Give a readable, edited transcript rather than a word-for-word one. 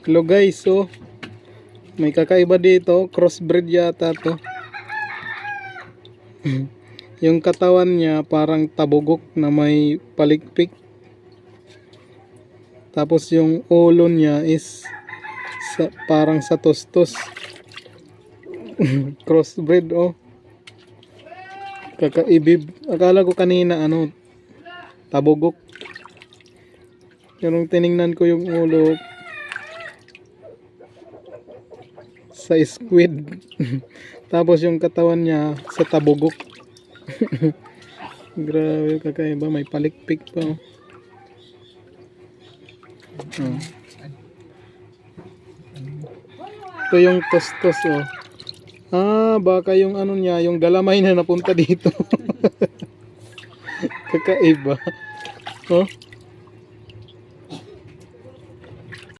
Hello guys, so may kakaiba dito, crossbreed yata to. Yung katawan niya parang tabugok na may palikpik. Tapos yung ulo niya is parang sa tostos. Crossbreed oh. Kakaibib. Akala ko kanina ano, tabugok. Pero tiningnan ko yung ulo sa squid. Tapos yung katawan niya sa tabugok. Grabe, kakaiba, may palikpik pa oh. Oh. Ito yung tostos oh. Ah, baka yung ano niya, yung galamay na napunta dito. Kakaiba. Oh.